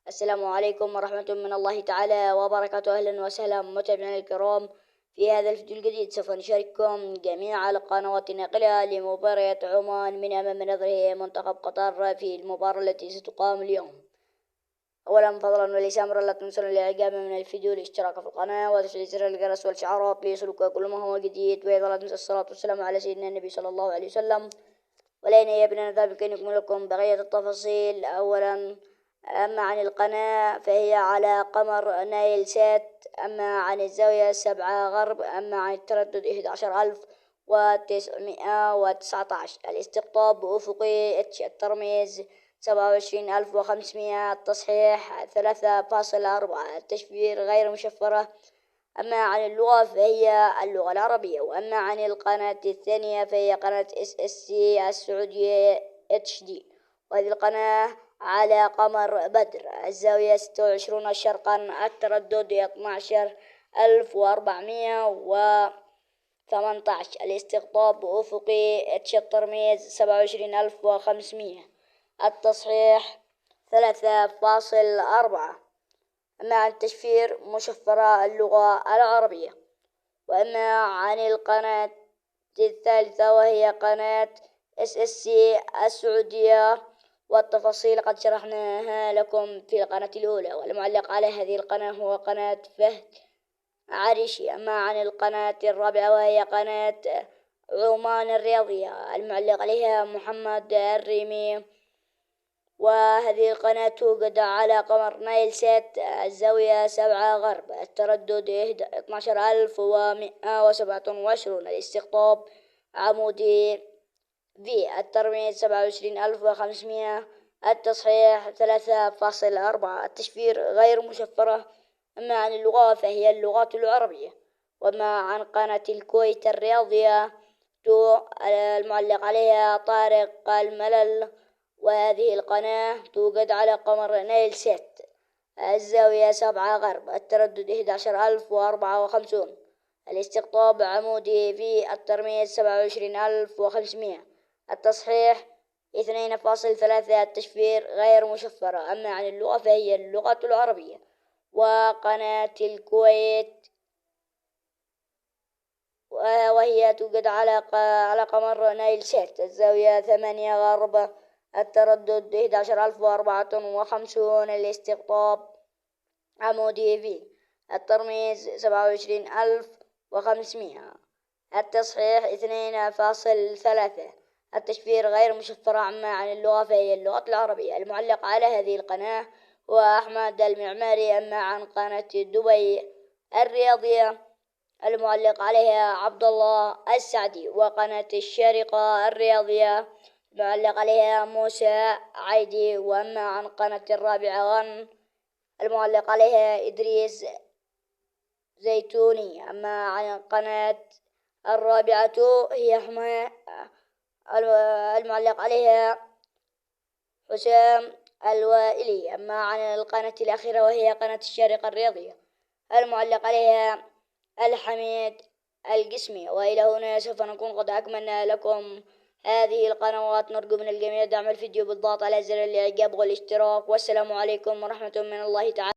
السلام عليكم ورحمة من الله تعالى وبركاته. أهلا وسهلا متابعينا الكرام. في هذا الفيديو الجديد سوف نشارككم جميع القنوات الناقلة لمباراة عمان من أمام نظره منتخب قطر في المباراة التي ستقام اليوم. أولا فضلا وليس أمرا لا تنسوا الإعجاب من الفيديو، الاشتراك في القناة وتفعيل زر الجرس والشعارات ليصلك كل ما هو جديد، وأيضا لا تنسوا الصلاة والسلام على سيدنا النبي صلى الله عليه وسلم. ولين يبنى ذلك نكمل لكم بقية التفاصيل. أولا، أما عن القناة فهي على قمر نايل سات، أما عن الزاوية 7 غرب، أما عن التردد 11919، الاستقطاب بأفقي الترميز 27500، التصحيح 3.4، التشفير غير مشفرة. أما عن اللغة فهي اللغة العربية. وأما عن القناة الثانية فهي قناة SSC السعودية HD، وهذه القناة على قمر بدر، الزاوية 26 شرقا، التردد 12418، الاستقطاب أفقي الترميز 27500، التصحيح 3.4. أما عن التشفير مشفرة اللغة العربية. وأما عن القناة الثالثة وهي قناة SSC السعودية، والتفاصيل قد شرحناها لكم في القناة الأولى، والمعلق على هذه القناة هو قناة فهد عريشي. أما عن القناة الرابعة وهي قناة عمان الرياضية، المعلق عليها محمد الريمي، وهذه القناة توجد على قمر نايل سات، الزاوية 7 غرب، التردد 12127، الاستقطاب عمودي في، الترميز 27500، التصحيح 3.4، التشفير غير مشفرة. أما عن اللغة فهي اللغات العربية. وما عن قناة الكويت الرياضية المعلق عليها طارق الملل، وهذه القناة توجد على قمر نايل سات، الزاوية 7 غرب، التردد 11054، الاستقطاب عمودي في، الترميز 27500، التصحيح 2.3، التشفير غير مشفرة. أما عن اللغة فهي اللغة العربية. وقناة الكويت وهي توجد على قمر نايل سات، الزاوية 8 غرب، التردد 11054، الاستقطاب عمودي في، الترميز 27500، التصحيح 2.3، التشفير غير مشفرة. أما عن اللغة فهي اللغة العربية. المعلق على هذه القناة هو أحمد المعماري. أما عن قناة دبي الرياضية المعلق عليها عبد الله السعدي. وقناة الشارقة الرياضية المعلق عليها موسى عيدي. وأما عن قناة الرابعة غن المعلق عليها إدريس زيتوني. أما عن قناة الرابعة هي المعلق عليها حسام الوائلي. أما عن القناة الأخيرة وهي قناة الشارقة الرياضية المعلق عليها الحميد القسمي. وإلى هنا سوف نكون قد أكملنا لكم هذه القنوات. نرجو من الجميع دعم الفيديو بالضغط على زر الإعجاب والاشتراك، والسلام عليكم ورحمة من الله تعالى.